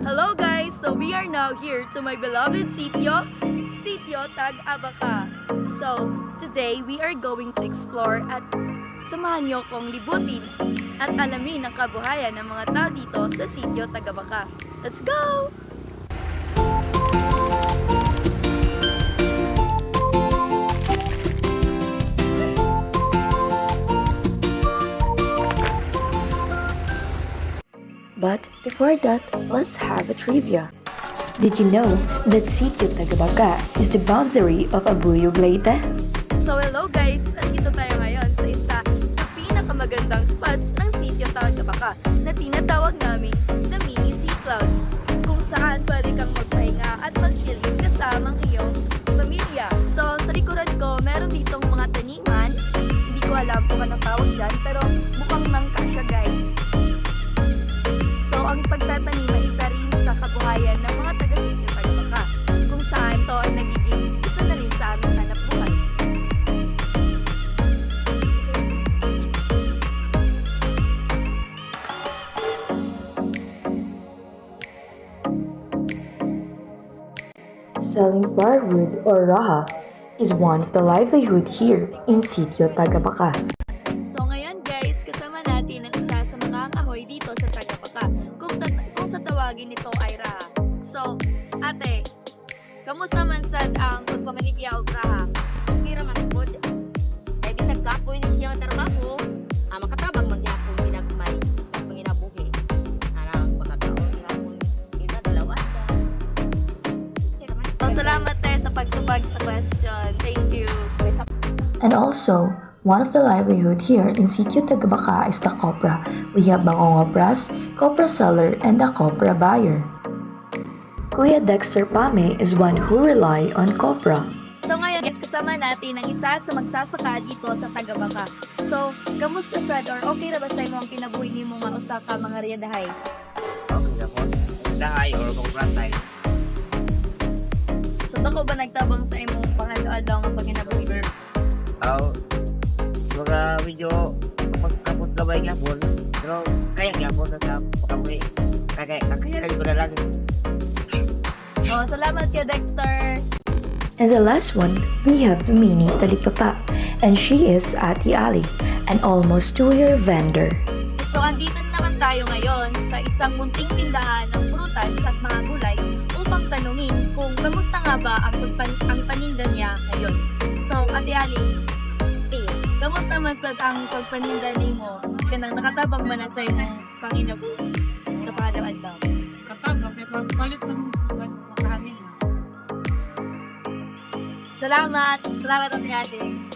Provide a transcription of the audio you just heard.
Hello guys! So we are now here to my beloved sitio, Sitio Tag-Abaca. So today we are going to explore at samahan niyo kong libutin at alamin ang kabuhayan ng mga tao dito sa Sitio Tag-Abaca. Let's go! But before that, let's have a trivia. Did you know that Sitio Tag-Abaca is the boundary of Abuyog Leyte? So hello guys! Nandito tayo ngayon sa isa sa pinakamagandang spots ng Sitio Tag-Abaca na tinatawag namin the Mini Sea Clouds, kung saan pwede kang magpahinga at mag-chilling kasamang iyong pamilya. So sa likuran ko, meron ditong mga taniman. Hindi ko alam kung anong tawag dyan, pero mukhang nangka siya guys. So ang pagtatanim ay isa rin sa kabuhayan ng mga taga-Sitio Tag-Abaca, kung saan to ay nagiging isa na rin sa aming hanap buhay. Selling firewood or raha is one of the livelihood here in Sitio Tag-Abaca. So ngayon guys, kasama natin ang isa sa mga kahoy dito sa Tag-Abaca, kung sa tawagin nito ay raha. So, ate, kamusta man sad ang pagpamanikya o raha? Kira man po. Kaya bisag kapoy ni siya trabaho, makatabang maghapon ginagmay sa panginabuhi. Alang makakaon hapon ina dalawa. Kira man. So, salamat sa pagtubag sa question. Thank you. And also, one of the livelihood here in Sitio Tag-Abaca is the copra. We have mangongopras, copra seller, and the copra buyer. Kuya Dexter Pame is one who rely on copra. So ngayon guys, kasama natin ang isa sa magsasaka dito sa Tag-Abaca. So, kamusta sad or okay na ba sa imo ang kinabuhi nimo nga usa ka mga riyadahay? Okay na po. Dahay or kung prasay. So, dako ba nagtabang sa imo pangalaw nga panginabuhi? Mga video kapag gabay gapon. Pero kaya gapon sa pakabuhi. Kaya lagi ko na lang. Oh, salamat kay Dexter. And the last one, we have Mini Talipapa, and she is Ate Ali, an almost 2-year vendor. So, andito naman tayo ngayon sa isang munting tindahan ng prutas at mga gulay upang tanungin kung kamusta nga ba ang paninda niya ngayon. So, Ate Ali, kamusta man sad ang pagpaninda nimo? Kanang nakatabang man na sa imong panginabuhi sa pagdadaan? Katabang, kaya palit ng mas makahamin. Salamat! Salamat, Ate Ali.